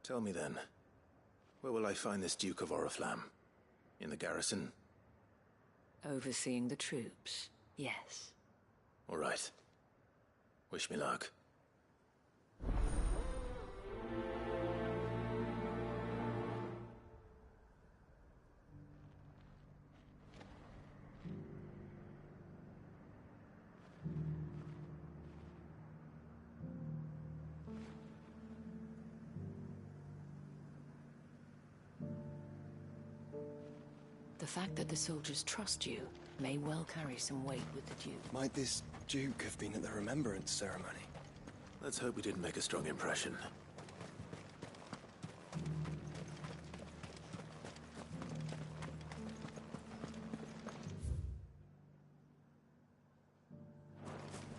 Tell me then, where will I find this Duke of Oriflamme? In the garrison? Overseeing the troops, yes. All right. Wish me luck. The fact that the soldiers trust you may well carry some weight with the Duke. Might this Duke have been at the remembrance ceremony? Let's hope we didn't make a strong impression.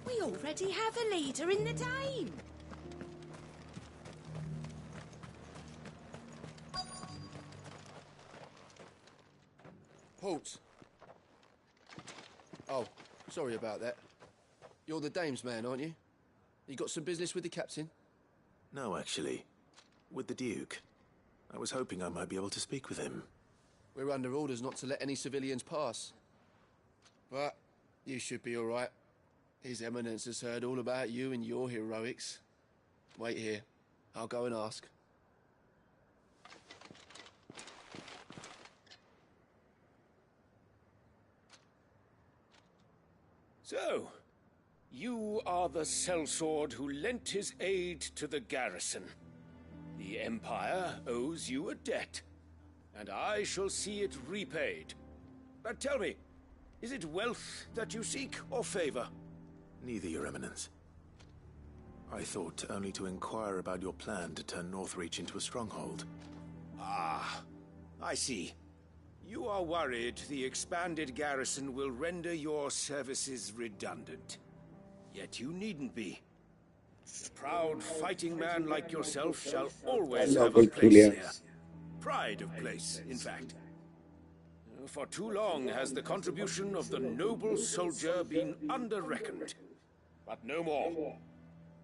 We already have a leader in the Dame. Halt! Oh, sorry about that. You're the Dame's man, aren't you? You got some business with the captain? No, actually. With the Duke. I was hoping I might be able to speak with him. We're under orders not to let any civilians pass. But you should be all right. His Eminence has heard all about you and your heroics. Wait here. I'll go and ask. So, you are the sellsword who lent his aid to the garrison. The Empire owes you a debt, and I shall see it repaid. But tell me, is it wealth that you seek, or favor? Neither, Your Eminence. I thought only to inquire about your plan to turn Northreach into a stronghold. Ah, I see. You are worried the expanded garrison will render your services redundant. Yet you needn't be. A proud fighting man like yourself shall always have a place here. Pride of place, in fact. For too long has the contribution of the noble soldier been under-reckoned. But no more.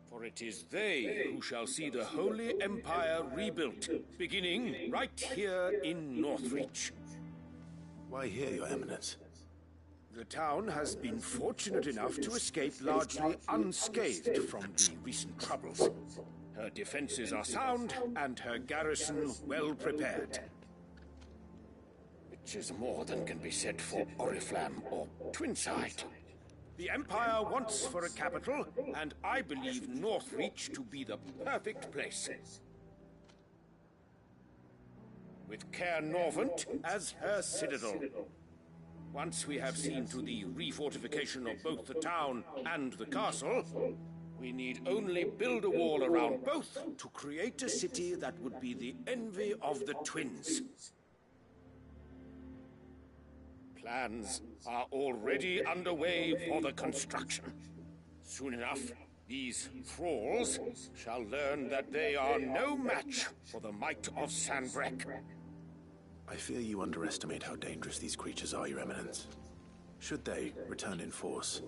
For it is they who shall see the Holy Empire rebuilt, beginning right here in Northreach. Why here, Your Eminence? The town has been fortunate enough to escape largely unscathed from the recent troubles. Her defenses are sound, and her garrison well prepared. Which is more than can be said for Oriflamme or Twinside. The Empire wants for a capital, and I believe Northreach to be the perfect place. With Caer Norvent as her citadel. Once we have seen to the refortification of both the town and the castle, we need only build a wall around both to create a city that would be the envy of the twins. Plans are already underway for the construction. Soon enough, these thralls shall learn that they are no match for the might of Sanbreque. I fear you underestimate how dangerous these creatures are, Your Eminence. Should they return in force,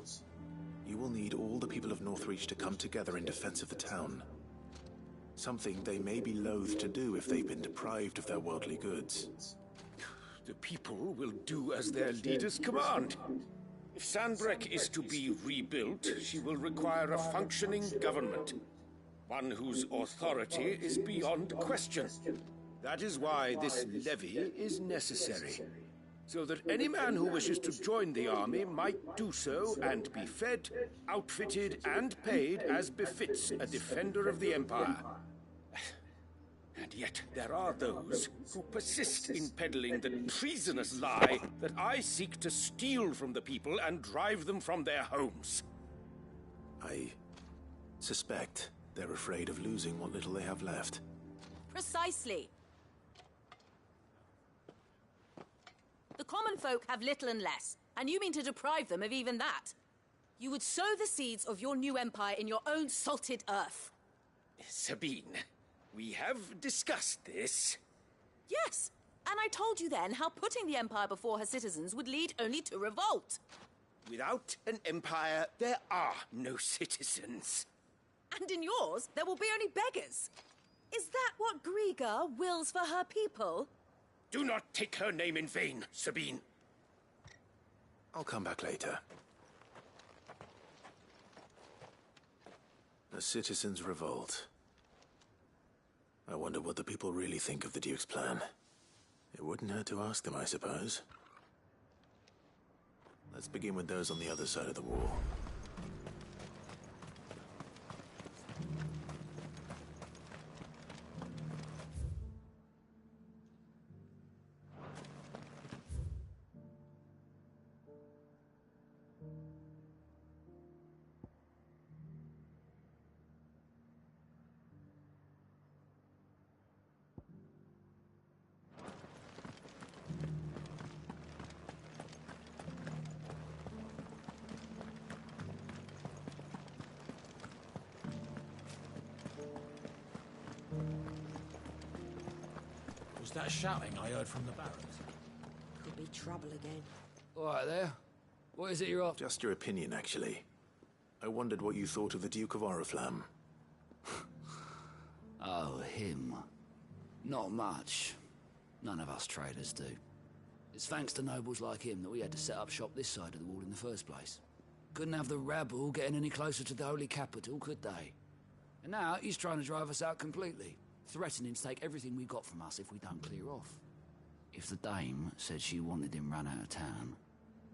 you will need all the people of Northreach to come together in defense of the town. Something they may be loath to do if they've been deprived of their worldly goods. The people will do as their leaders command. If Sanbreque is to be rebuilt, she will require a functioning government. One whose authority is beyond question. That is why this levy is necessary. So that any man who wishes to join the army might do so and be fed, outfitted, and paid as befits a defender of the Empire. And yet there are those who persist in peddling the treasonous lie that I seek to steal from the people and drive them from their homes. I suspect they're afraid of losing what little they have left. Precisely. The common folk have little and less, and you mean to deprive them of even that. You would sow the seeds of your new empire in your own salted earth. Sabine, we have discussed this. Yes, and I told you then how putting the empire before her citizens would lead only to revolt. Without an empire, there are no citizens. And in yours, there will be only beggars. Is that what greed Rhaegar wills for her people? Do not take her name in vain, Sabine. I'll come back later. A citizens' revolt. I wonder what the people really think of the Duke's plan. It wouldn't hurt to ask them, I suppose. Let's begin with those on the other side of the wall. Was that shouting I heard from the barracks? Could be trouble again. All right there. What is it you're after? Just your opinion, actually. I wondered what you thought of the Duke of Oriflamme. Oh, him. Not much. None of us traders do. It's thanks to nobles like him that we had to set up shop this side of the wall in the first place. Couldn't have the rabble getting any closer to the holy capital, could they? And now he's trying to drive us out completely, threatening to take everything we got from us if we don't clear off. If the dame said she wanted him run out of town,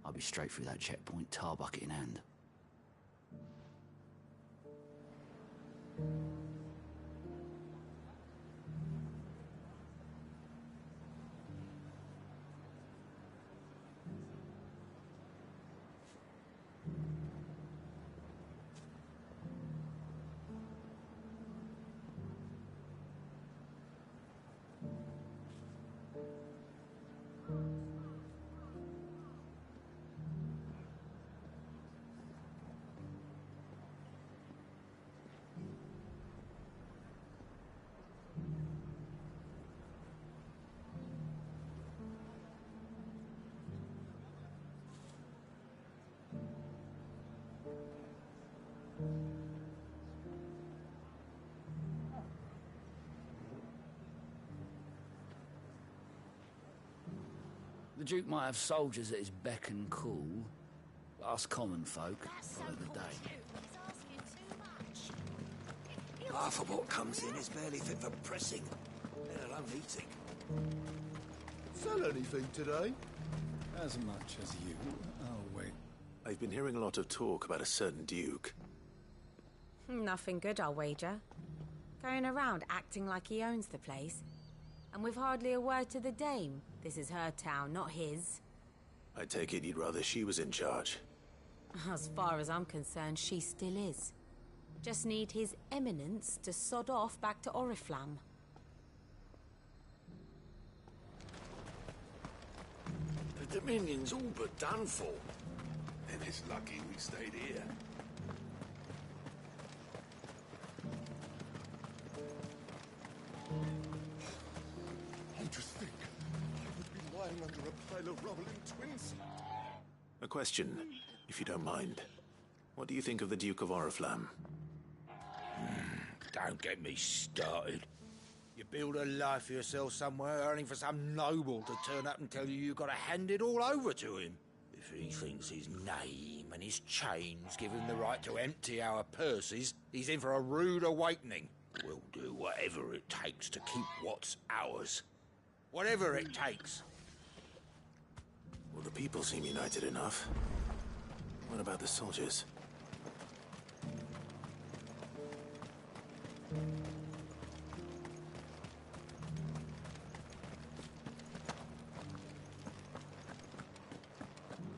I'd be straight through that checkpoint, tar bucket in hand. The Duke might have soldiers at his beck and call, but us common folk follow the dame. Half of what comes in is barely fit for pressing, let alone eating. Sell anything today? As much as you. Oh, wait. I've been hearing a lot of talk about a certain Duke. Nothing good, I'll wager. Going around acting like he owns the place. And with hardly a word to the dame. This is her town, not his. I take it you'd rather she was in charge. As far as I'm concerned, she still is. Just need his eminence to sod off back to Oriflamme. The Dominion's all but done for. And it's lucky we stayed here. And to think, I would be lying under a pile of rubble in Twins. A question, if you don't mind. What do you think of the Duke of Oriflamme? Don't get me started. You build a life for yourself somewhere, earning for some noble to turn up and tell you got to hand it all over to him. If he thinks his name and his chains give him the right to empty our purses, he's in for a rude awakening. We'll do whatever it takes to keep what's ours. Whatever it takes. Well, the people seem united enough. What about the soldiers?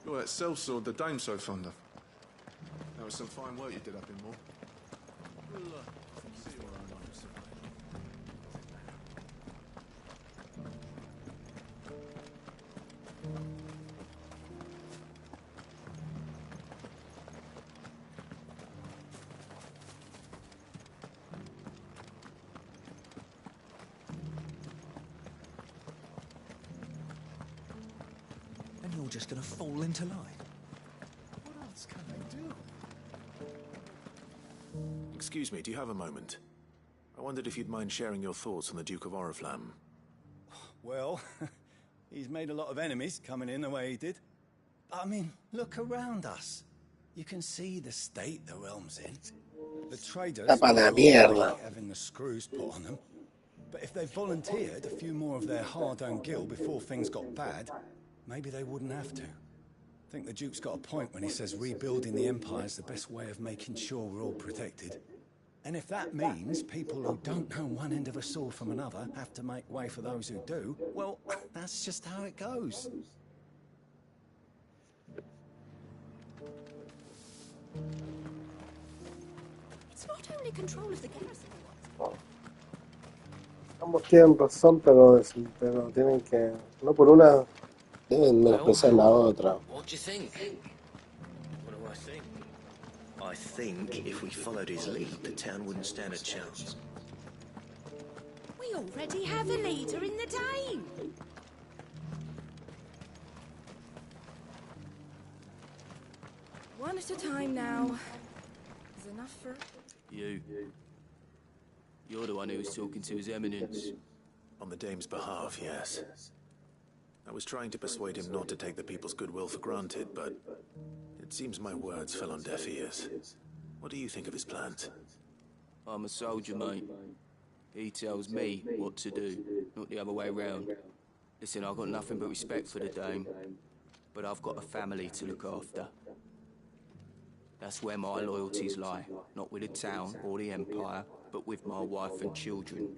You're that sellsword the dame's so fond of. That was some fine work you did up in Moor. And you're just gonna fall into line. What else can I do? Excuse me, do you have a moment? I wondered if you'd mind sharing your thoughts on the Duke of Oriflamme. Well, he's made a lot of enemies coming in the way he did. I mean, look around us. You can see the state the realm's in. The traders Está pa' la are mierda. having the screws put on them. But if they volunteered a few more of their hard-earned gil before things got bad, maybe they wouldn't have to. I think the Duke's got a point when he says rebuilding the Empire is the best way of making sure we're all protected. And if that means people who don't know one end of a sword from another have to make way for those who do, well, that's just how it goes. It's not only control of the garrison. Ambos tienen razón, pero tienen que... No por una, deben menospreciar la otra. What do you think? What do I think? I think if we followed his lead, the town wouldn't stand a chance. We already have a leader in the Dame. One at a time now. Is enough for... You. You're the one who was talking to His Eminence. On the Dame's behalf, yes. I was trying to persuade him not to take the people's goodwill for granted, but it seems my words fell on deaf ears. What do you think of his plans? I'm a soldier, mate. He tells me what to do, not the other way round. Listen, I've got nothing but respect for the Dame, but I've got a family to look after. That's where my loyalties lie, not with the town or the Empire, but with my wife and children.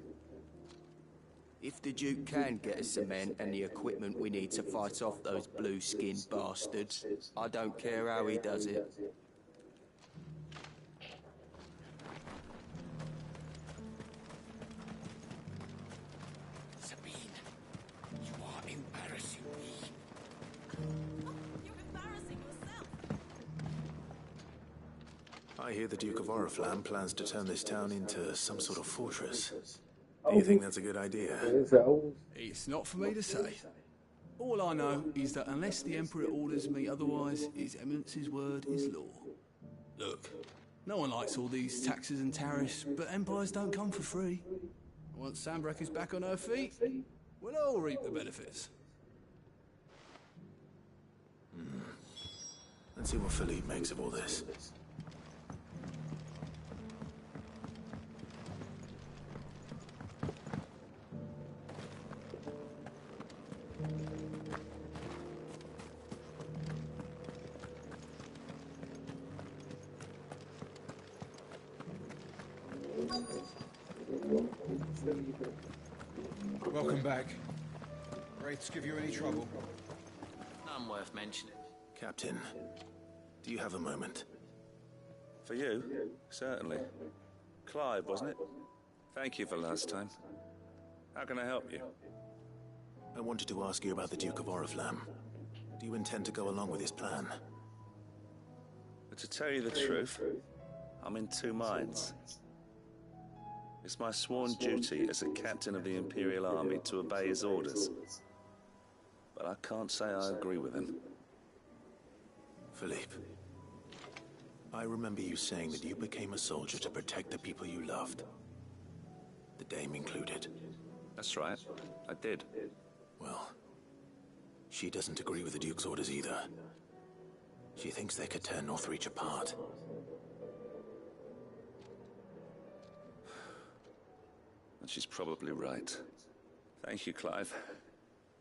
If the Duke can get us the men and the equipment we need to fight off those blue-skinned bastards, I don't care how he does it. Sabine, you are embarrassing me. You're embarrassing yourself. I hear the Duke of Oriflamme plans to turn this town into some sort of fortress. Do you think that's a good idea? It's not for me to say. All I know is that unless the Emperor orders me otherwise, His Eminence's word is law. Look, no one likes all these taxes and tariffs, but empires don't come for free. Once Sanbreque is back on her feet, we'll all reap the benefits. Let's see what Philippe makes of all this. Welcome back. Wraiths give you any trouble? None worth mentioning. Captain, do you have a moment? For you? Certainly. Clive, wasn't it? Thank you for last time. How can I help you? I wanted to ask you about the Duke of Oriflamme. Do you intend to go along with his plan? But to tell you the truth, I'm in two minds. It's my sworn duty as a captain of the Imperial Army to obey his orders. But I can't say I agree with him. Philippe, I remember you saying that you became a soldier to protect the people you loved. The Dame included. That's right, I did. Well, she doesn't agree with the Duke's orders either. She thinks they could tear Northreach apart. And she's probably right. Thank you, Clive.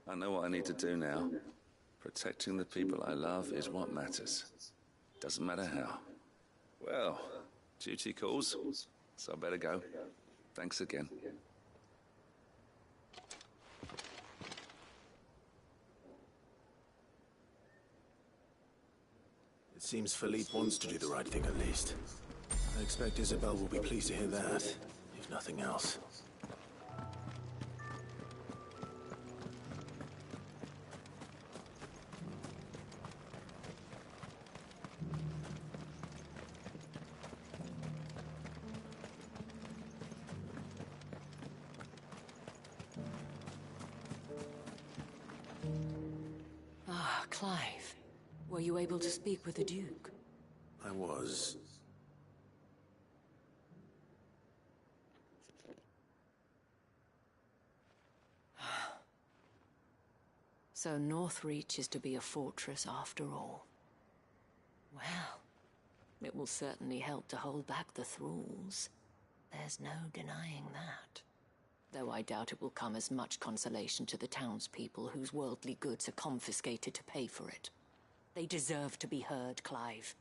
I know what I need to do now. Protecting the people I love is what matters. Doesn't matter how. Well, duty calls, so I better go. Thanks again. It seems Philippe wants to do the right thing at least. I expect Isabel will be pleased to hear that, if nothing else. Ah, Clive. Were you able to speak with the Duke? I was. So Northreach is to be a fortress after all. Well, it will certainly help to hold back the thralls. There's no denying that. Though I doubt it will come as much consolation to the townspeople whose worldly goods are confiscated to pay for it. They deserve to be heard, Clive.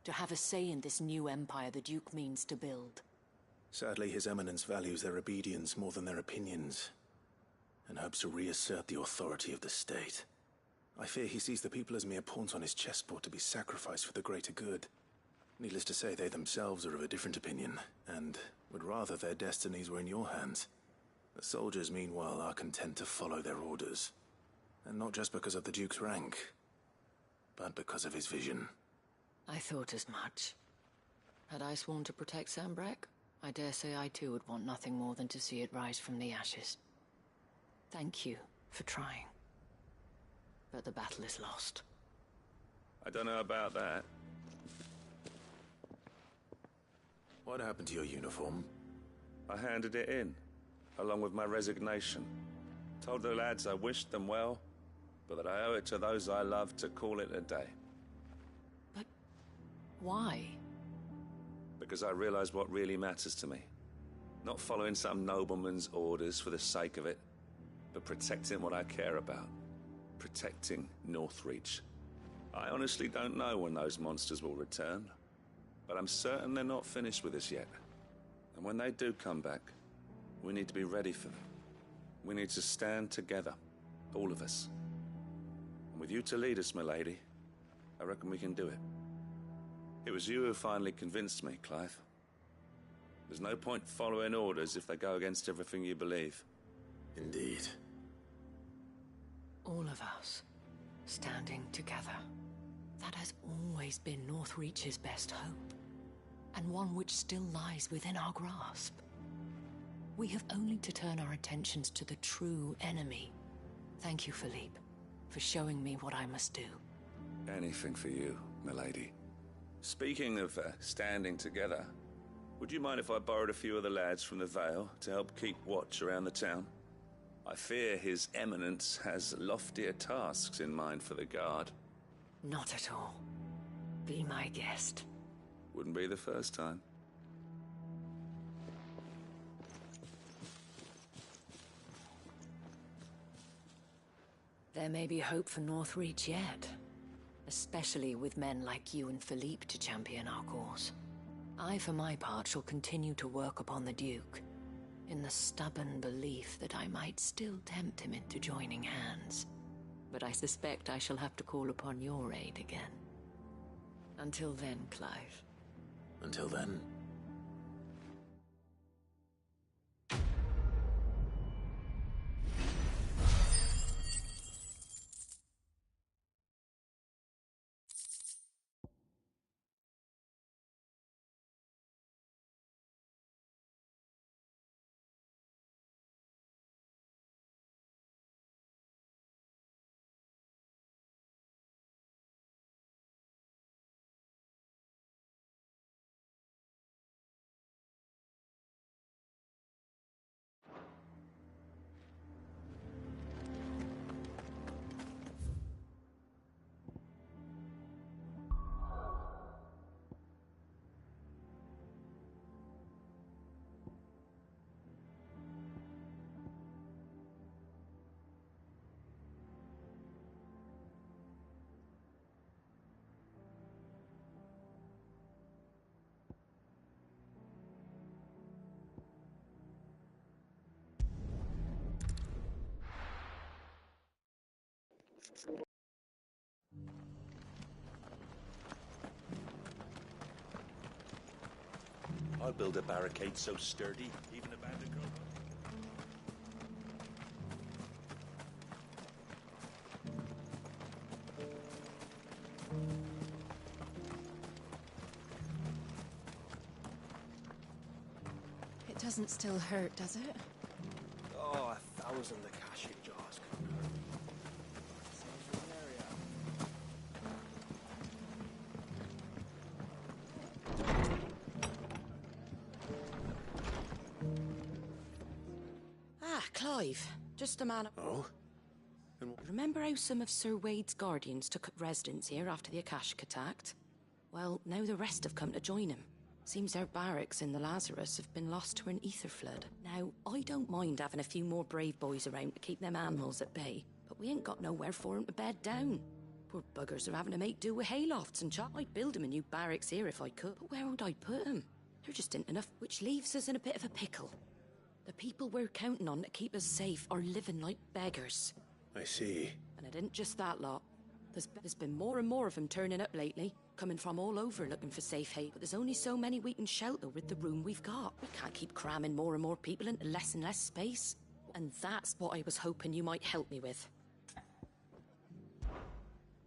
To have a say in this new empire the Duke means to build. Sadly, His Eminence values their obedience more than their opinions, and hopes to reassert the authority of the state. I fear he sees the people as mere pawns on his chessboard to be sacrificed for the greater good. Needless to say, they themselves are of a different opinion, and would rather their destinies were in your hands. The soldiers, meanwhile, are content to follow their orders. And not just because of the Duke's rank, but because of his vision. I thought as much. Had I sworn to protect Sanbreque, I dare say I too would want nothing more than to see it rise from the ashes. Thank you for trying. But the battle is lost. I don't know about that. What happened to your uniform? I handed it in, along with my resignation. Told the lads I wished them well, but that I owe it to those I love to call it a day. But why? Because I realized what really matters to me. Not following some nobleman's orders for the sake of it, but protecting what I care about. Protecting Northreach. I honestly don't know when those monsters will return, but I'm certain they're not finished with us yet. And when they do come back, we need to be ready for them. We need to stand together, all of us. And with you to lead us, milady, I reckon we can do it. It was you who finally convinced me, Clive. There's no point following orders if they go against everything you believe. Indeed. All of us, standing together. That has always been Northreach's best hope, and one which still lies within our grasp. We have only to turn our attentions to the true enemy. Thank you, Philippe, for showing me what I must do. Anything for you, milady. Speaking of standing together, would you mind if I borrowed a few of the lads from the Vale to help keep watch around the town? I fear His Eminence has loftier tasks in mind for the guard. Not at all. Be my guest. Wouldn't be the first time. There may be hope for Northreach yet. Especially with men like you and Philippe to champion our cause. I, for my part, shall continue to work upon the Duke, in the stubborn belief that I might still tempt him into joining hands. But I suspect I shall have to call upon your aid again. Until then, Clive. Until then. I'll build a barricade so sturdy, even a bandit girl. It doesn't still hurt, does it? Oh, 1,000 the cashew jars couldn't hurt. Ah, Clive. Just a man. Oh? Remember how some of Sir Wade's guardians took up residence here after the Akashic attacked? Well, now the rest have come to join him. Seems our barracks in the Lazarus have been lost to an ether flood. Now, I don't mind having a few more brave boys around to keep them animals at bay, but we ain't got nowhere for 'em to bed down. Poor buggers are having to make do with haylofts and chop. I'd build 'em a new barracks here if I could, but where would I put 'em? There just ain't enough, which leaves us in a bit of a pickle. The people we're counting on to keep us safe are living like beggars. I see. And it ain't just that lot. There's been more and more of them turning up lately, coming from all over looking for safe haven. But there's only so many we can shelter with the room we've got. We can't keep cramming more and more people into less and less space. And that's what I was hoping you might help me with.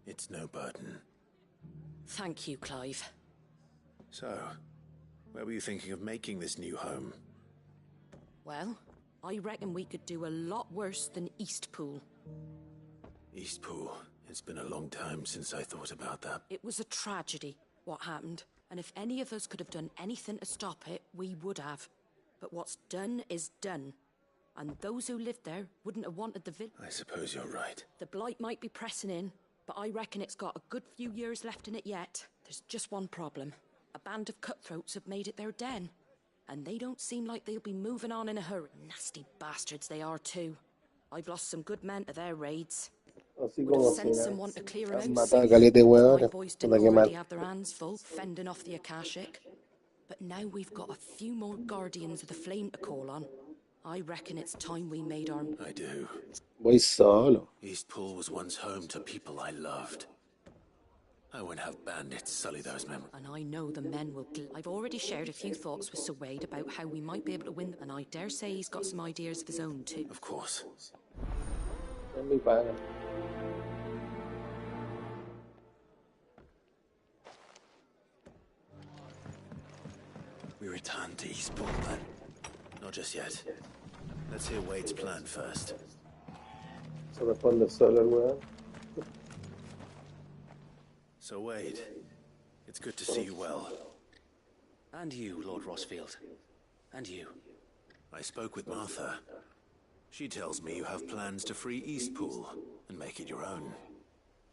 It's no burden. Thank you, Clive. So, where were you thinking of making this new home? Well, I reckon we could do a lot worse than Eastpool. Eastpool. It's been a long time since I thought about that. It was a tragedy, what happened. And if any of us could have done anything to stop it, we would have. But what's done is done. And those who lived there wouldn't have wanted the village. I suppose you're right. The blight might be pressing in, but I reckon it's got a good few years left in it yet. There's just one problem. A band of cutthroats have made it their den. And they don't seem like they'll be moving on in a hurry. Nasty bastards they are too. I've lost some good men to their raids. Así Would como have si sent someone to clear them han out. matado a caleta de My hueones. boys Puta didn't que already mal. have their hands full fending off the Akashic. But now we've got a few more guardians of the flame to call on. I reckon it's time we made our... I do. Voy solo. Eastpool was once home to people I loved. I won't have bandits sully those memories. And I know the men will... I've already shared a few thoughts with Sir Wade about how we might be able to win them, and I dare say he's got some ideas of his own too. Of course. Es mi paga. We return to Eastpool then. Not just yet. Let's hear Wade's plan first. Se responde solo el weón. So Wade, it's good to see you well. And you, Lord Rossfield. And you. I spoke with Martha. She tells me you have plans to free Eastpool and make it your own.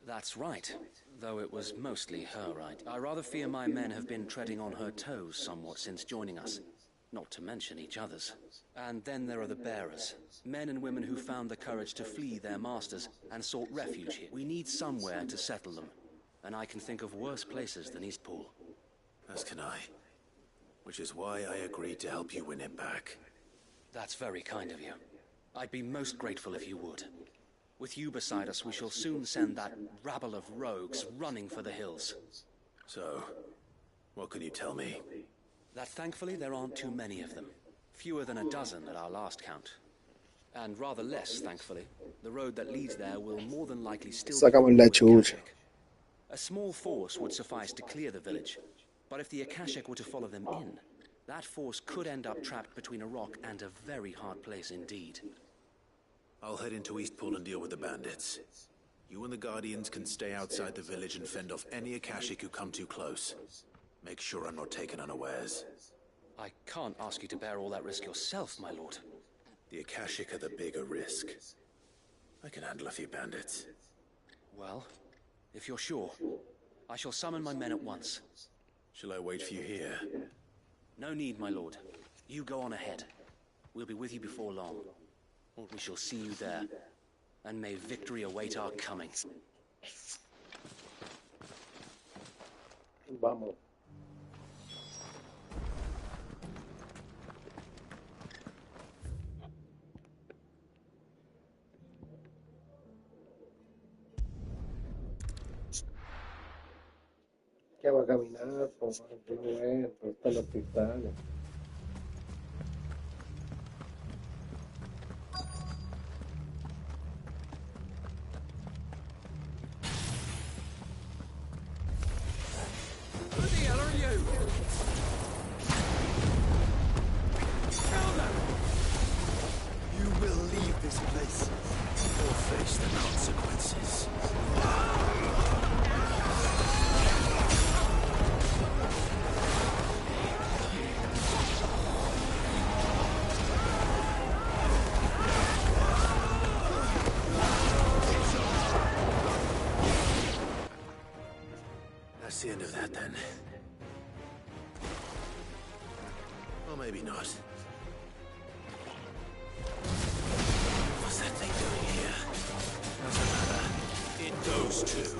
That's right, though it was mostly her idea. I rather fear my men have been treading on her toes somewhat since joining us, not to mention each other's. And then there are the bearers, men and women who found the courage to flee their masters and sought refuge here. We need somewhere to settle them, and I can think of worse places than Eastpool. As can I. Which is why I agreed to help you win it back. That's very kind of you. I'd be most grateful if you would. With you beside us, we shall soon send that rabble of rogues running for the hills. So, what can you tell me? That thankfully there aren't too many of them. Fewer than a dozen at our last count. And rather less, thankfully. The road that leads there will more than likely still Sacamos la chucha. A small force would suffice to clear the village. But if the Akashic were to follow them in, that force could end up trapped between a rock and a very hard place indeed. I'll head into Eastpool and deal with the bandits. You and the Guardians can stay outside the village and fend off any Akashic who come too close. Make sure I'm not taken unawares. I can't ask you to bear all that risk yourself, my lord. The Akashic are the bigger risk. I can handle a few bandits. Well, if you're sure, I shall summon my men at once. Shall I wait for you here? No need, my lord. You go on ahead. We'll be with you before long. We shall see you there, and may victory await our coming. Vamos. ¿Qué va a caminar? Por están los cristales. Who the hell are you? Kill them! You will leave this place or face the consequences. that then. Or maybe not. What's that thing doing here? Doesn't matter. It goes too.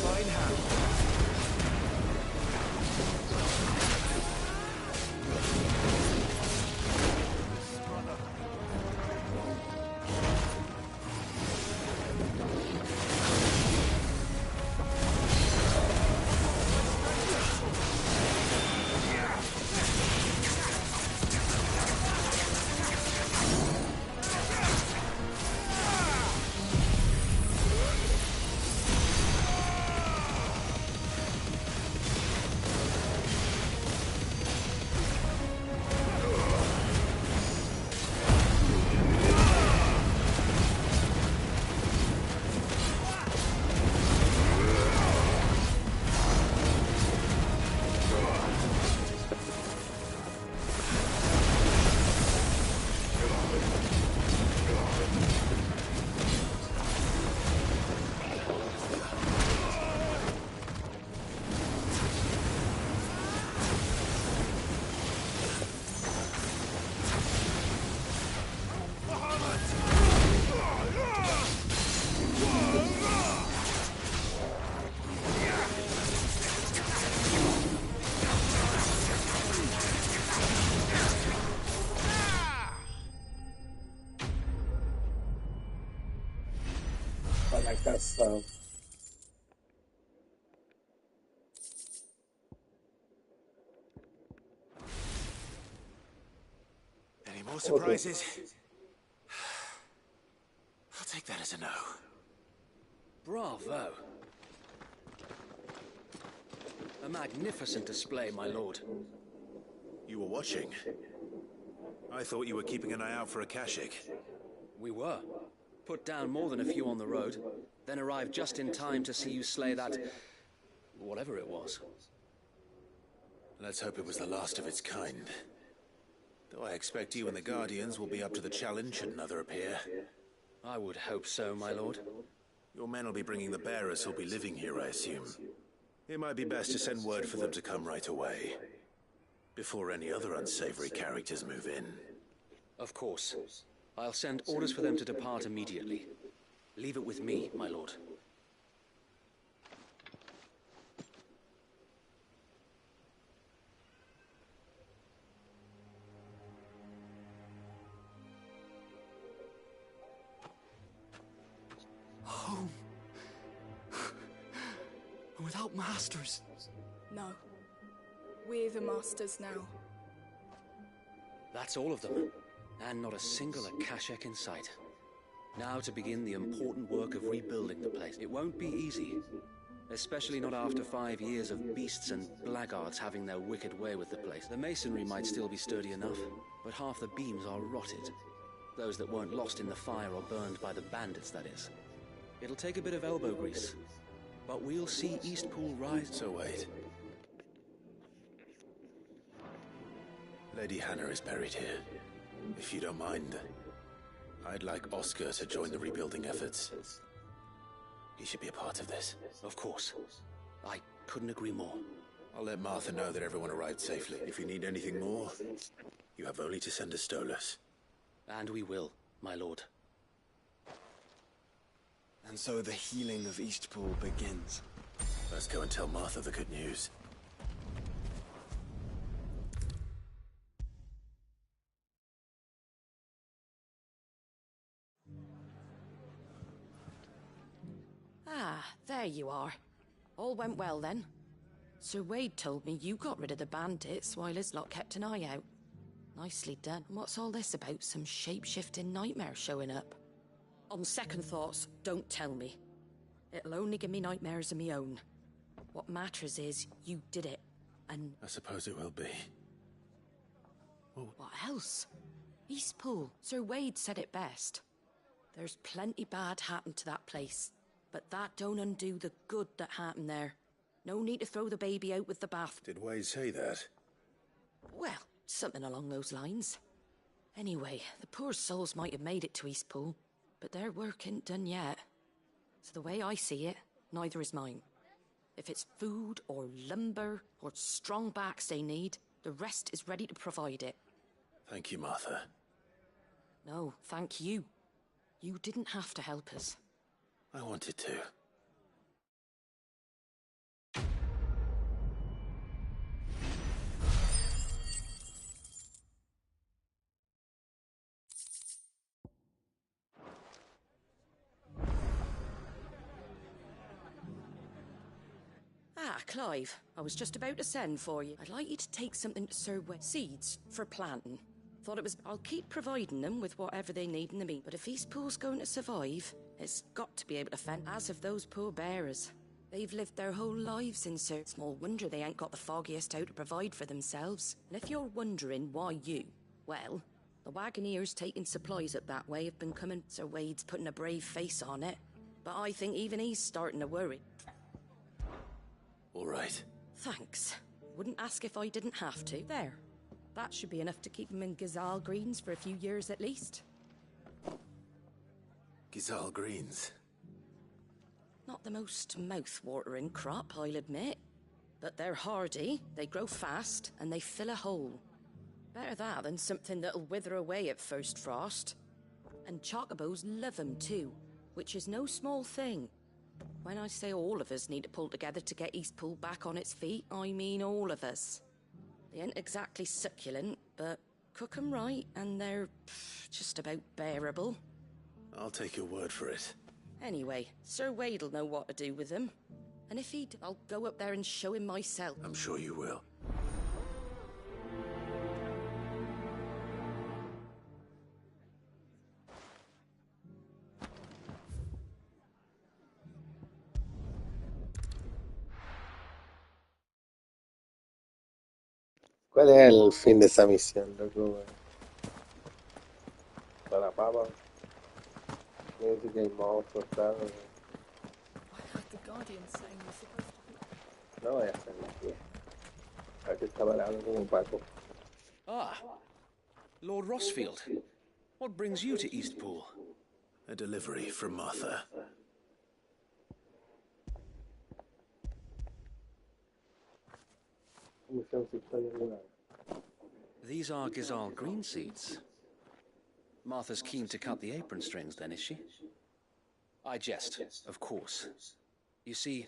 Fine hand. So Any more surprises? I'll take that as a no. Bravo. A magnificent display, my lord. You were watching? I thought you were keeping an eye out for a Kashik. We were. Put down more than a few on the road, then arrived just in time to see you slay that... whatever it was. Let's hope it was the last of its kind. Though I expect you and the Guardians will be up to the challenge should another appear. I would hope so, my lord. Your men will be bringing the bearers who'll be living here, I assume. It might be best to send word for them to come right away, before any other unsavory characters move in. Of course. I'll send orders for them to depart immediately. Leave it with me, my lord. Home. Without masters. No. We're the masters now. That's all of them. And not a single Akashek in sight. Now to begin the important work of rebuilding the place. It won't be easy. Especially not after 5 years of beasts and blackguards having their wicked way with the place. The masonry might still be sturdy enough, but half the beams are rotted. Those that weren't lost in the fire or burned by the bandits, that is. It'll take a bit of elbow grease. But we'll see Eastpool rise... So wait. Lady Hannah is buried here. If you don't mind, I'd like Oscar to join the rebuilding efforts. He should be a part of this. Of course. I couldn't agree more. I'll let Martha know that everyone arrived safely. If you need anything more, you have only to send a Stolas. And we will, my lord. And so the healing of Eastpool begins. Let's go and tell Martha the good news. Ah, there you are. All went well then. Sir Wade told me you got rid of the bandits while his lot kept an eye out. Nicely done. What's all this about? Some shape-shifting nightmare showing up? On second thoughts, don't tell me. It'll only give me nightmares of my own. What matters is you did it, and... I suppose it will be. What else? Eastpool. Sir Wade said it best. There's plenty bad happened to that place, but that don't undo the good that happened there. No need to throw the baby out with the bath. Did Wade say that? Well, something along those lines. Anyway, the poor souls might have made it to Eastpool, but their work ain't done yet. So the way I see it, neither is mine. If it's food or lumber or strong backs they need, the rest is ready to provide it. Thank you, Martha. No, thank you. You didn't have to help us. I wanted to. Ah, Clive, I was just about to send for you. I'd like you to take something to Sir Wet seeds for planting. Thought it was... I'll keep providing them with whatever they need in the meat, but if Eastpool's going to survive, it's got to be able to fend, as of those poor bearers. They've lived their whole lives in Sir... Small wonder they ain't got the foggiest how to provide for themselves. And if you're wondering why you... Well, the Wagoneers taking supplies up that way have been coming... Sir Wade's putting a brave face on it, but I think even he's starting to worry. All right. Thanks. Wouldn't ask if I didn't have to. There. That should be enough to keep them in Gazal Greens for a few years at least. Gazal Greens? Not the most mouth-watering crop, I'll admit. But they're hardy, they grow fast, and they fill a hole. Better that than something that'll wither away at first frost. And chocobos love 'em too, which is no small thing. When I say all of us need to pull together to get Eastpool back on its feet, I mean all of us. They ain't exactly succulent, but cook 'em right and they're just about bearable. I'll take your word for it. Anyway, Sir Wade'll know what to do with them. And if he'd, I'll go up there and show him myself. I'm sure you will. ¿Cuál es el fin de esa misión, loco? Para papa. Me dice que hay monstruos, claro. The Guardian's saying we're supposed to... No voy a hacerlo, tío. Aquí está parado como un paco. Ah, Lord Rossfield. What brings you to Eastpool? A delivery from Martha. These are Gazal green seeds. Martha's keen to cut the apron strings, then, is she? I jest, of course. You see,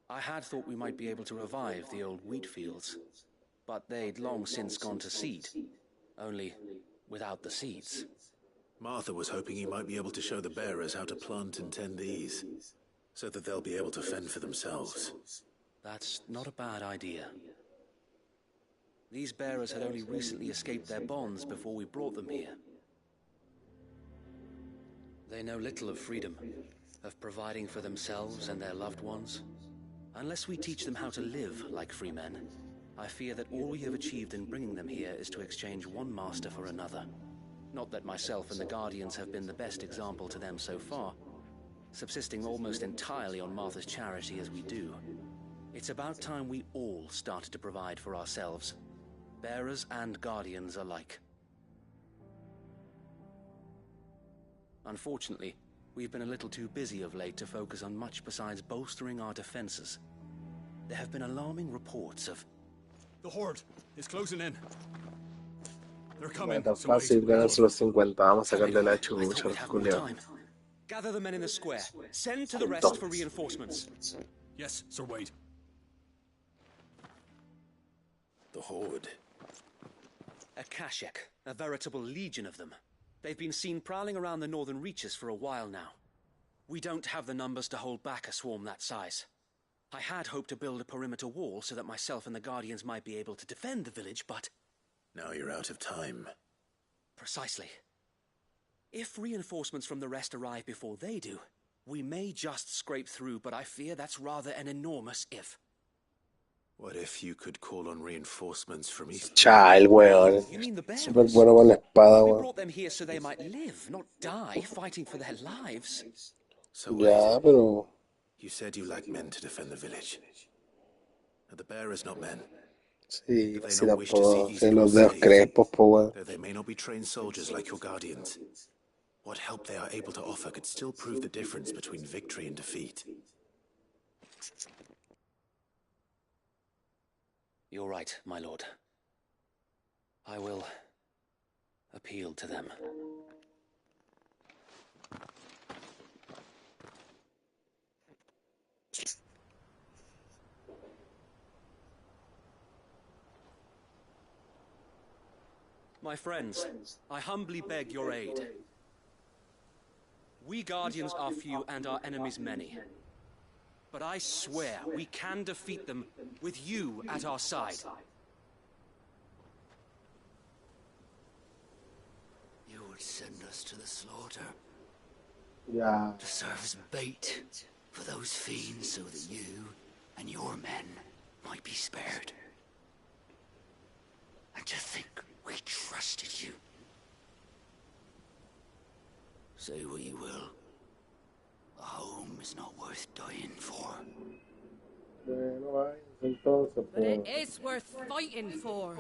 I had thought we might be able to revive the old wheat fields, but they'd long since gone to seed, only without the seeds. Martha was hoping he might be able to show the bearers how to plant and tend these, so that they'll be able to fend for themselves. That's not a bad idea. These bearers had only recently escaped their bonds before we brought them here. They know little of freedom, of providing for themselves and their loved ones. Unless we teach them how to live like free men, I fear that all we have achieved in bringing them here is to exchange one master for another. Not that myself and the Guardians have been the best example to them so far, subsisting almost entirely on Martha's charity as we do. It's about time we all started to provide for ourselves, bearers and Guardians alike. Unfortunately, we've been a little too busy of late to focus on much besides bolstering our defenses. There have been alarming reports of... The Horde is closing in. They're No coming. es tan fácil ganarse los 50. Vamos a sacarle la chucha a los culiados. Gather the men in the square. Send to the rest for reinforcements. Yes, Sir Wade. The Horde. A Kashek, a veritable legion of them. They've been seen prowling around the northern reaches for a while now. We don't have the numbers to hold back a swarm that size. I had hoped to build a perimeter wall so that myself and the Guardians might be able to defend the village, but... Now you're out of time. Precisely. If reinforcements from the rest arrive before they do, we may just scrape through, but I fear that's rather an enormous if. What if you could call on reinforcements from East? Cha, el weón. You mean the bears? Súper bueno con la espada, We weón. brought them here so they might live, not die, fighting for their lives. So Ya, pero... You said you lack men to defend the village. Are the bearers not men? Sí, Do they así not wish to see tampoco. Tienen Eastport los dedos saved? crespos, po, weón. Though they may not be trained soldiers like your guardians, what help they are able to offer could still prove the difference between victory and defeat. You're right, my lord. I will appeal to them. My friends, I humbly beg your aid. We Guardians are few and our enemies many. But I swear we can defeat them with you at our side. You would send us to the slaughter. Ya. To serve as bait for those fiends so that you and your men might be spared. And to think we trusted you. Say what you will. A home is not worth dying for. Bueno, vaya, entonces, But it pues. is worth fighting for.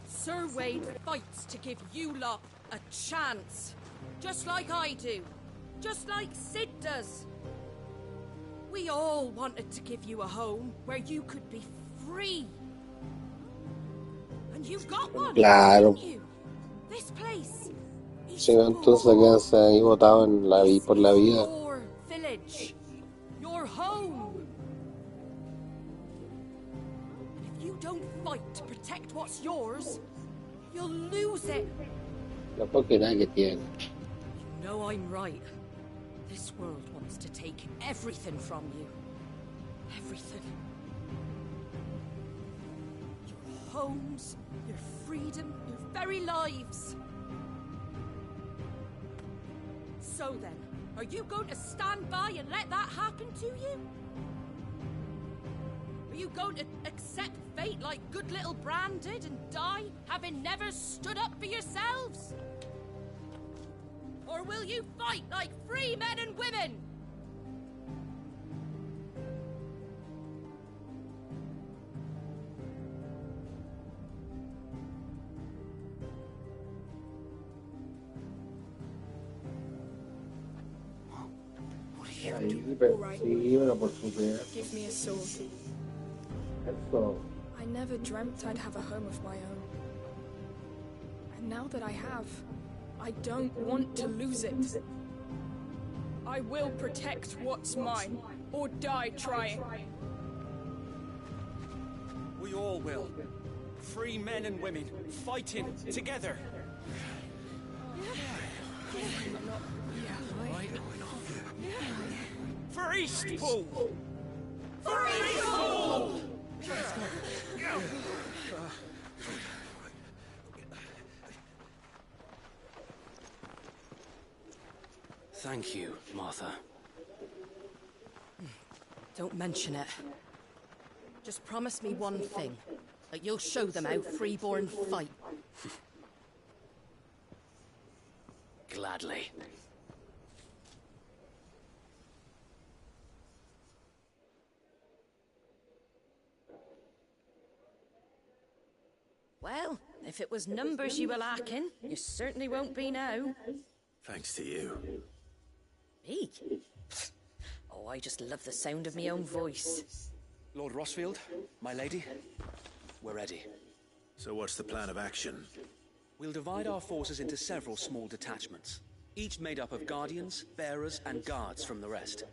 Sir Wade fights to give you lot a chance. Just like I do. Just like Sid does. We all wanted to give you a home where you could be free. And you've got one, Claro. haven't you? This place. Si no, entonces quedarse ahí botado en la por la vida. Your village. Your home. And if you don't fight to protect what's yours, you'll lose it. La propiedad que tiene. You know I'm right. This world wants to take everything from you. Everything. Your homes, your freedom, your very lives. So then, are you going to stand by and let that happen to you? Are you going to accept fate like good little Bran did and die, having never stood up for yourselves? Or will you fight like free men and women? Ahí, pero, sí, pero por supuesto. Give me a sword. Eso. I never dreamt I'd have a home of my own. And now that I have, I don't want to lose it. I will protect what's mine, or die trying. We all will. Free men and women, fighting together. For Eastpool! For Eastpool! Thank you, Martha. Don't mention it. Just promise me one thing. That you'll show them how freeborn fight. Gladly. Well, if it was numbers you were lacking, you certainly won't be now. Thanks to you. Me? Oh, I just love the sound of my own voice. Lord Rossfield, my lady, we're ready. So what's the plan of action? We'll divide our forces into several small detachments, each made up of guardians, bearers, and guards from the rest.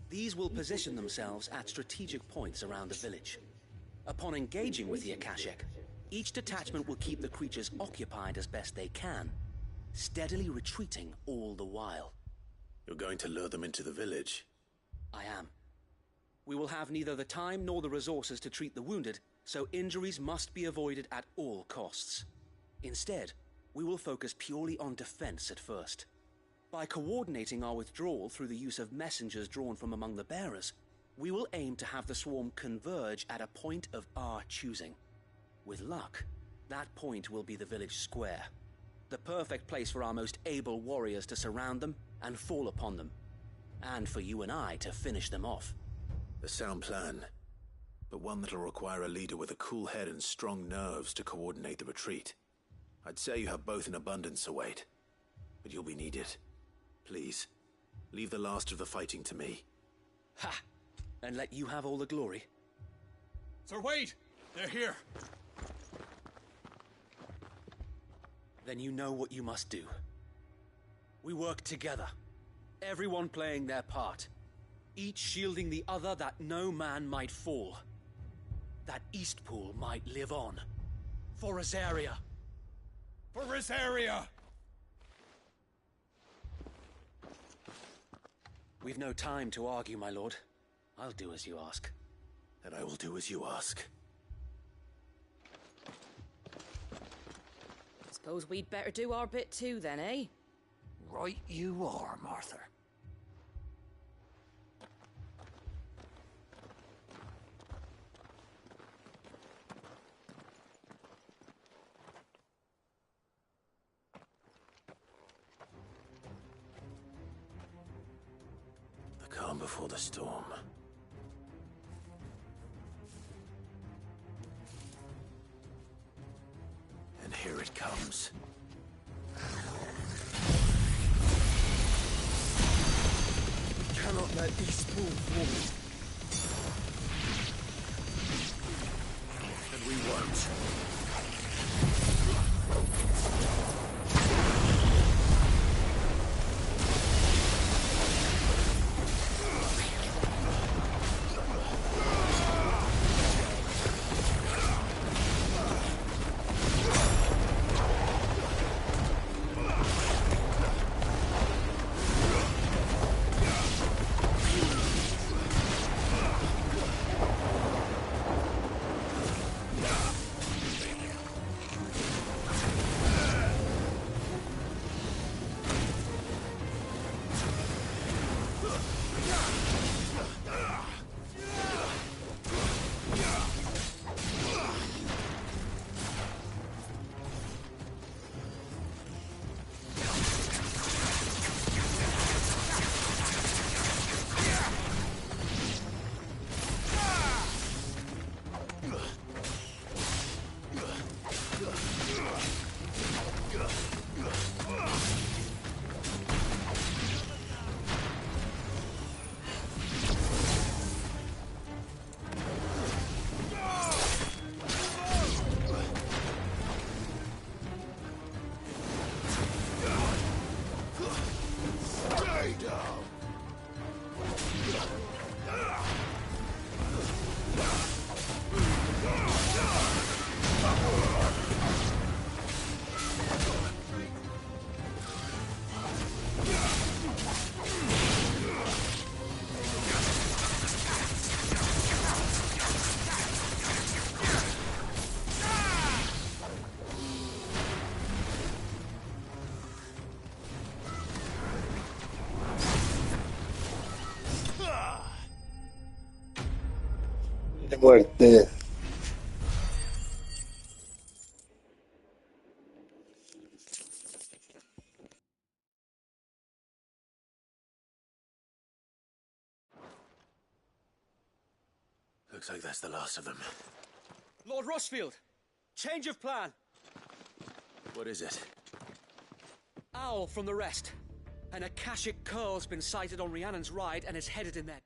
These will position themselves at strategic points around the village. Upon engaging with the Akashic, each detachment will keep the creatures occupied as best they can, steadily retreating all the while. You're going to lure them into the village? I am. We will have neither the time nor the resources to treat the wounded, so injuries must be avoided at all costs. Instead, we will focus purely on defense at first. By coordinating our withdrawal through the use of messengers drawn from among the bearers, we will aim to have the swarm converge at a point of our choosing. With luck, that point will be the village square, the perfect place for our most able warriors to surround them and fall upon them, and for you and I to finish them off. A sound plan, but one that'll require a leader with a cool head and strong nerves to coordinate the retreat. I'd say you have both in abundance, Sir Wade, but you'll be needed. Please, leave the last of the fighting to me. Ha! And let you have all the glory? Sir Wade! They're here! Then you know what you must do. We work together, everyone playing their part, each shielding the other that no man might fall, that Eastpool might live on. For Rosaria! For Rosaria! We've no time to argue, my lord. I'll do as you ask. And I will do as you ask. Suppose we'd better do our bit too then, eh? Right you are, Martha. The calm before the storm. And here it comes. We cannot let Eastpool fall. And we won't. Muerte. Looks like that's the last of them. Lord Rossfield! Change of plan! What is it? Owl from the rest. An Akashic curl's been sighted on Rhiannon's ride and is headed in their